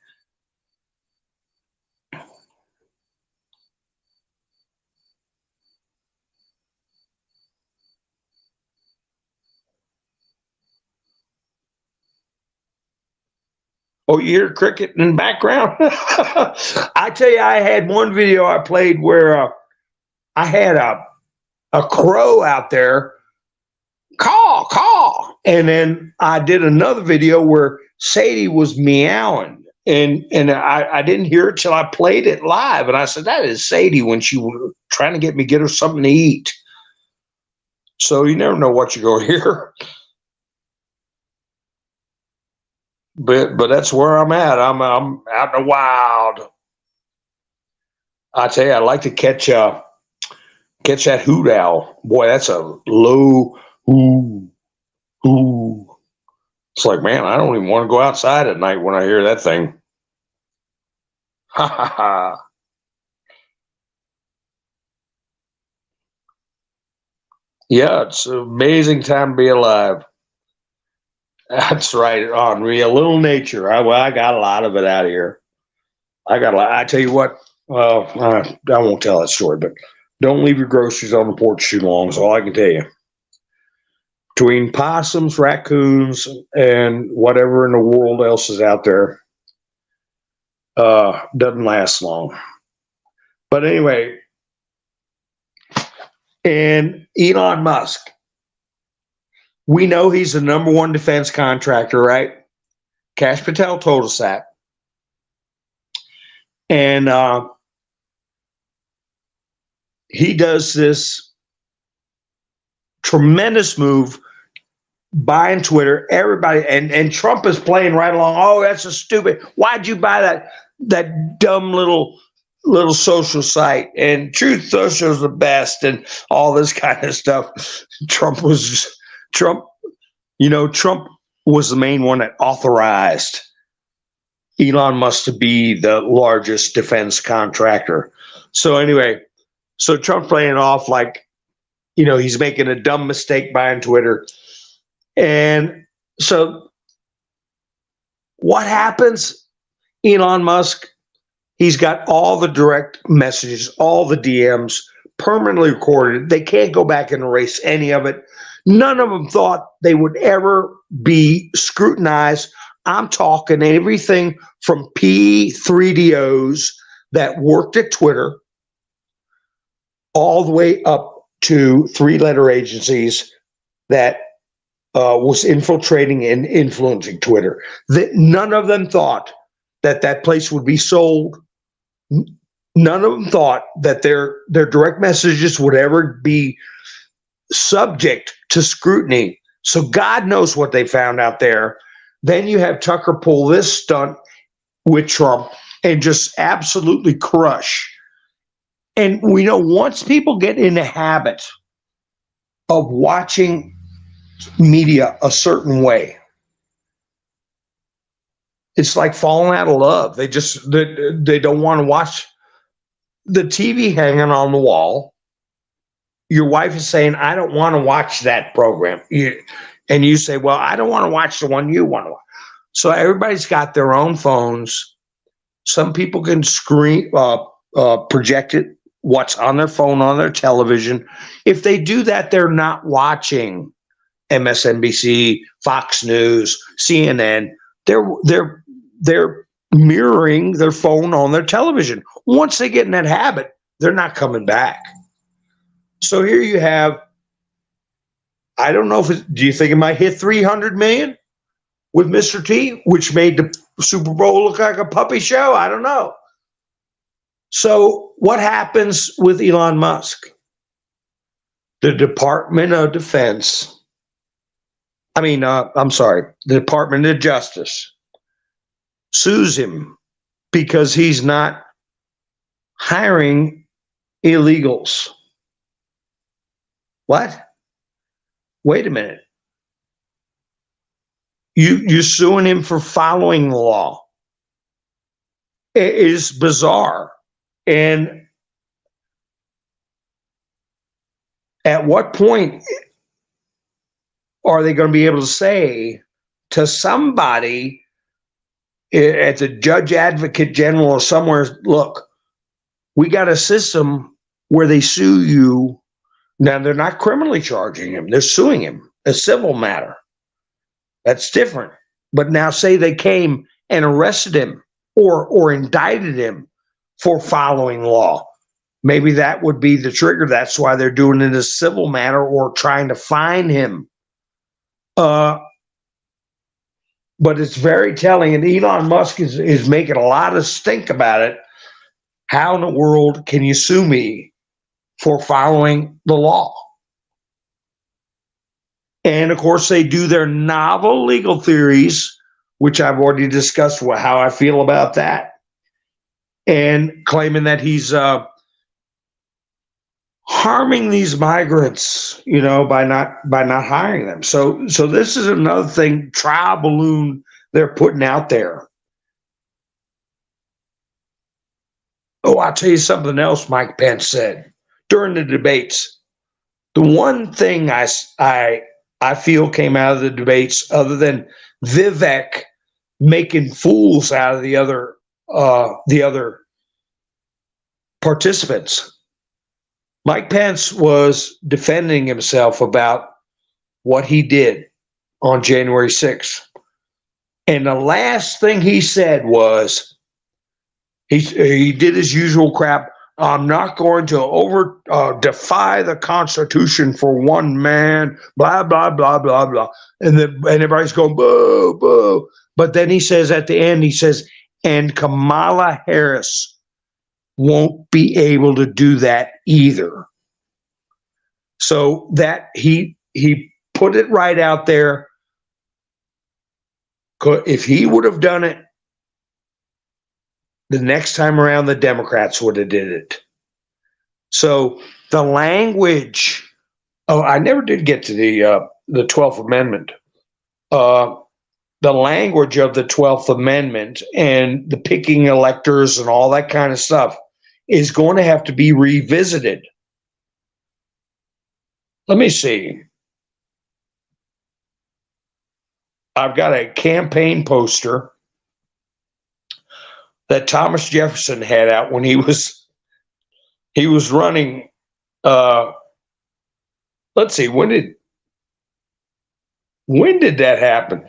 Oh, you hear cricket in the background? I tell you, I had one video I played where I had a crow out there, caw. And then I did another video where Sadie was meowing. And I didn't hear it till I played it live. And I said, that is Sadie when she was trying to get her something to eat. So you never know what you're going to hear. But that's where I'm at. I'm out in the wild. I tell you, I like to catch that hoot owl. Boy, that's a low ooh. It's like, man, I don't even want to go outside at night when I hear that thing. Ha ha ha. Yeah, it's an amazing time to be alive. That's right, Henri. A little nature. I got a lot of it out here. I tell you what. I won't tell that story, but don't leave your groceries on the porch too long. Is all I can tell you. between possums, raccoons, and whatever in the world else is out there, doesn't last long. But anyway, and Elon Musk, we know he's the number one defense contractor, right? Kash Patel told us that. And he does this tremendous move, buying Twitter. Everybody, and Trump is playing right along. Oh, that's a stupid. Why'd you buy that dumb little social site? And Truth Social is the best, and all this kind of stuff. Trump was the main one that authorized Elon Musk to be the largest defense contractor. So anyway, so Trump's playing off like, he's making a dumb mistake buying Twitter. And so what happens? Elon Musk, he's got all the direct messages, all the DMs permanently recorded. They can't go back and erase any of it. None of them thought they would ever be scrutinized. I'm talking everything from P3DOs that worked at Twitter all the way up to three-letter agencies that was infiltrating and influencing Twitter. None of them thought that place would be sold. None of them thought that their direct messages would ever be subject to scrutiny. So God knows what they found out there. Then you have Tucker pull this stunt with Trump and just absolutely crush. And we know once people get in the habit of watching media a certain way, it's like falling out of love. They don't want to watch the TV hanging on the wall. Your wife is saying, I don't want to watch that program. And you say, well, I don't want to watch the one you want to watch. So everybody's got their own phones. Some people can project it, what's on their phone, on their television. If they do that, they're not watching MSNBC, Fox News, CNN. They're mirroring their phone on their television. Once they get in that habit, they're not coming back. So here you have, I don't know do you think it might hit 300 million with Mr. T, which made the Super Bowl look like a puppy show? I don't know. So what happens with Elon Musk? The Department of Defense, the Department of Justice sues him because he's not hiring illegals. What? Wait a minute. You're suing him for following the law. It is bizarre. And at what point are they going to be able to say to somebody at the judge advocate general or somewhere, look, we got a system where they sue you. Now, they're not criminally charging him. They're suing him, a civil matter. That's different. But now say they came and arrested him or indicted him for following law. Maybe that would be the trigger. That's why they're doing it in a civil matter or trying to fine him. But it's very telling, and Elon Musk is making a lot of stink about it. How in the world can you sue me for following the law? And of course, they do their novel legal theories, which I've already discussed how I feel about that, and claiming that he's harming these migrants, by not hiring them. So this is another thing, trial balloon they're putting out there. Oh, I'll tell you something else Mike Pence said during the debates. The one thing I feel came out of the debates, other than Vivek making fools out of the other participants, Mike Pence was defending himself about what he did on January 6th. And the last thing he said was, he did his usual crap. I'm not going to defy the Constitution for one man, blah, blah, blah, blah, blah. And everybody's going, boo, boo. But then he says at the end, he says, and Kamala Harris won't be able to do that either. So that he put it right out there. If he would have done it, the next time around, the Democrats would have did it. So the language. Oh, I never did get to the 12th Amendment. The language of the 12th Amendment and the picking electors and all that kind of stuff is going to have to be revisited. Let me see. I've got a campaign poster that Thomas Jefferson had out when he was running. Let's see, when did that happen?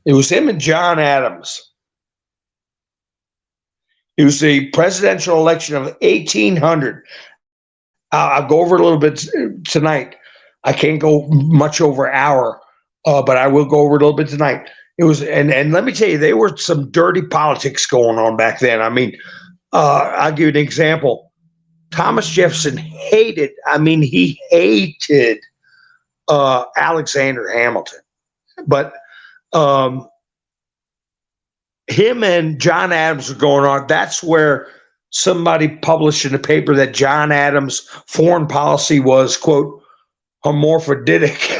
It was him and John Adams. It was the presidential election of 1800. I'll go over a little bit tonight. I can't go much over an hour, but I will go over a little bit tonight. It was, and let me tell you, there were some dirty politics going on back then. I mean, I'll give you an example. Thomas Jefferson hated Alexander Hamilton, but him and John Adams were going on. That's where somebody published in the paper that John Adams' foreign policy was, quote, hermaphroditic.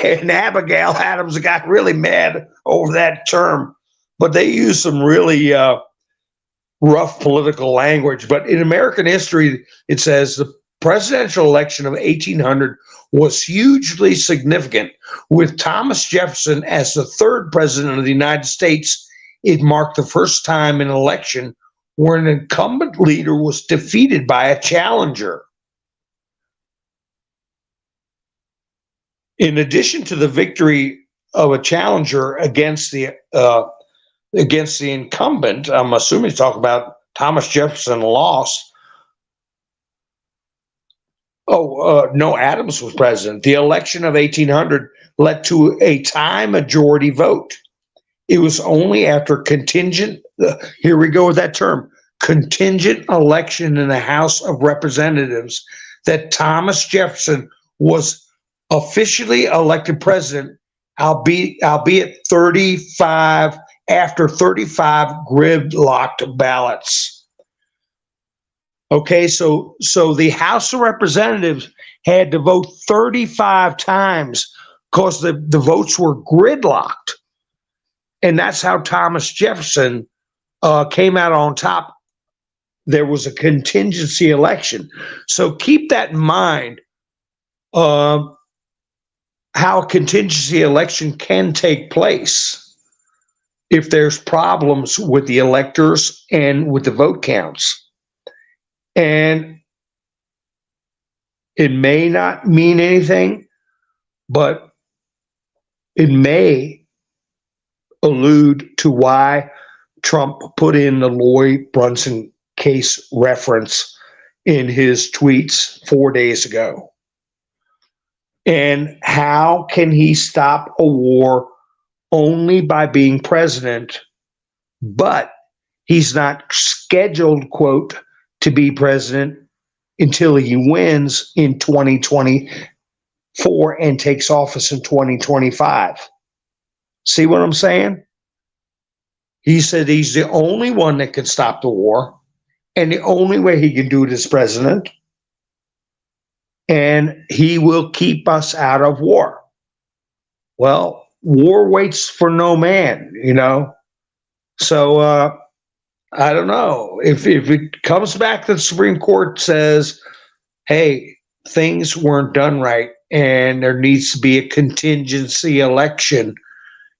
And Abigail Adams got really mad over that term, but they used some really rough political language. But in American history, it says the presidential election of 1800 was hugely significant. With Thomas Jefferson as the third president of the United States, it marked the first time in an election where an incumbent leader was defeated by a challenger. In addition to the victory of a challenger against the incumbent, I'm assuming he's talking about Thomas Jefferson lost. No, Adams was president. The election of 1800 led to a tie majority vote. It was only after contingent, here we go with that term, contingent election in the House of Representatives that Thomas Jefferson was officially elected president, albeit 35 after 35 gridlocked ballots. Okay, so the House of Representatives had to vote 35 times because the votes were gridlocked. And that's how Thomas Jefferson came out on top. There was a contingency election. So keep that in mind. How a contingency election can take place if there's problems with the electors and with the vote counts. And it may not mean anything, but it may allude to why Trump put in the Lloyd Brunson case reference in his tweets 4 days ago. And how can he stop a war only by being president, but he's not scheduled, quote, to be president until he wins in 2024 and takes office in 2025. See what I'm saying? He said he's the only one that can stop the war, and the only way he can do it is president. And he will keep us out of war. Well, war waits for no man, you know. So I don't know. If it comes back that the Supreme Court says, hey, things weren't done right and there needs to be a contingency election,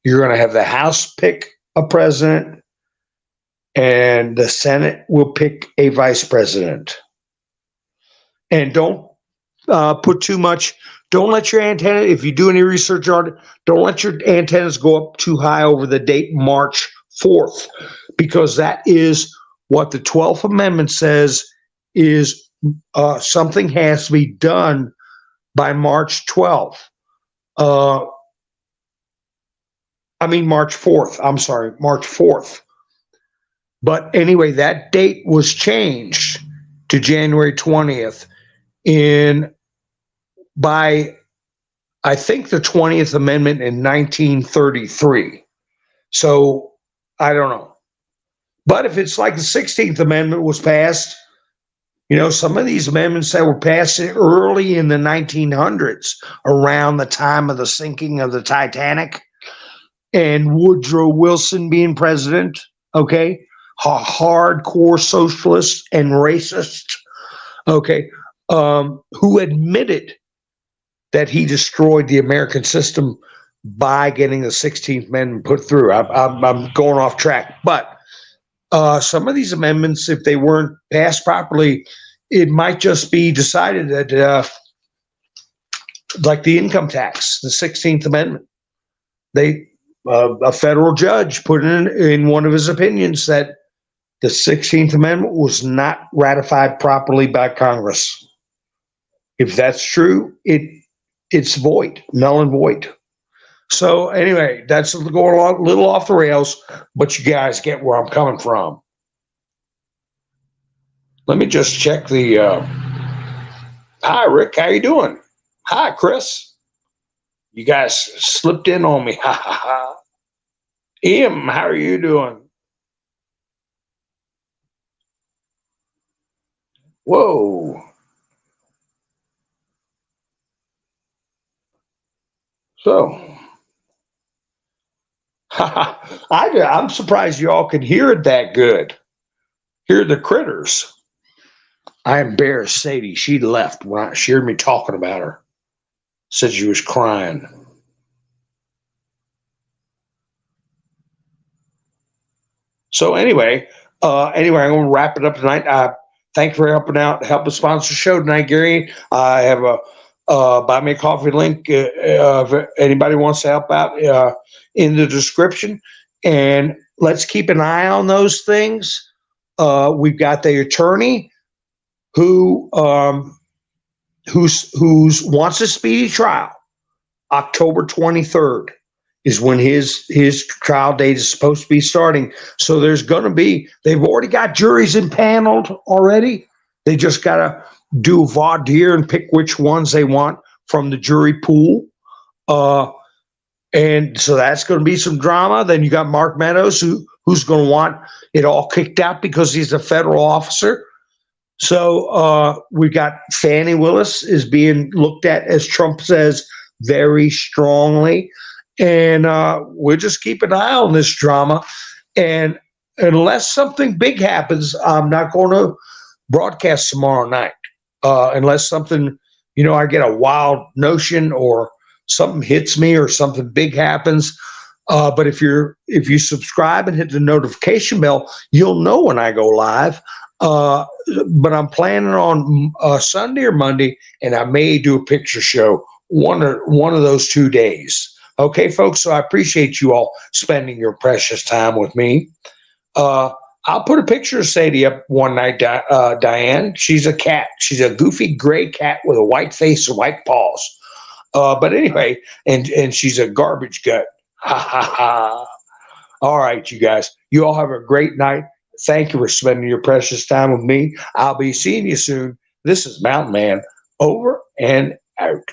you're going to have the House pick a president and the Senate will pick a vice president. And don't put too much. Don't let your antenna, if you do any research on it, don't let your antennas go up too high over the date March 4th, because that is what the 12th Amendment says is something has to be done by March 12th. March 4th. I'm sorry, March 4th. But anyway, that date was changed to January 20th by, I think, the 20th Amendment in 1933. So I don't know. But if it's like the 16th Amendment was passed, some of these amendments that were passed early in the 1900s, around the time of the sinking of the Titanic and Woodrow Wilson being president, okay, hardcore socialist and racist, okay, who admitted that he destroyed the American system by getting the 16th Amendment put through. I'm going off track, but some of these amendments, if they weren't passed properly, it might just be decided that, like the income tax, the 16th Amendment, a federal judge put in one of his opinions that the 16th Amendment was not ratified properly by Congress. If that's true, it's void, null and void. So anyway, that's going a little off the rails, but you guys get where I'm coming from. Let me just check the. Hi, Rick. How you doing? Hi, Chris. You guys slipped in on me. Ha ha ha. Em, how are you doing? Whoa. So, I'm surprised y'all can hear it that good. Hear the critters. I embarrassed Sadie. She left when she heard me talking about her. Said she was crying. So anyway, I'm going to wrap it up tonight. Thank you for helping sponsor the show tonight, Gary. I have a buy me a coffee link if anybody wants to help out in the description. And let's keep an eye on those things. We've got the attorney who wants a speedy trial. October 23rd is when his trial date is supposed to be starting. So they've already got juries impaneled already. They just got to do voir dire and pick which ones they want from the jury pool. And so that's going to be some drama. Then you got Mark Meadows, who's going to want it all kicked out because he's a federal officer. So we've got Fannie Willis is being looked at, as Trump says, very strongly. And we'll just keep an eye on this drama. And unless something big happens, I'm not going to broadcast tomorrow night. Unless something, I get a wild notion or something hits me or something big happens. But if you subscribe and hit the notification bell, you'll know when I go live. But I'm planning on Sunday or Monday, and I may do a picture show one of those 2 days. Okay, folks. So I appreciate you all spending your precious time with me. I'll put a picture of Sadie up one night, Diane. She's a cat. She's a goofy gray cat with a white face and white paws. But anyway, and she's a garbage gut. Ha ha ha. All right, you guys. You all have a great night. Thank you for spending your precious time with me. I'll be seeing you soon. This is Mountain Man, over and out.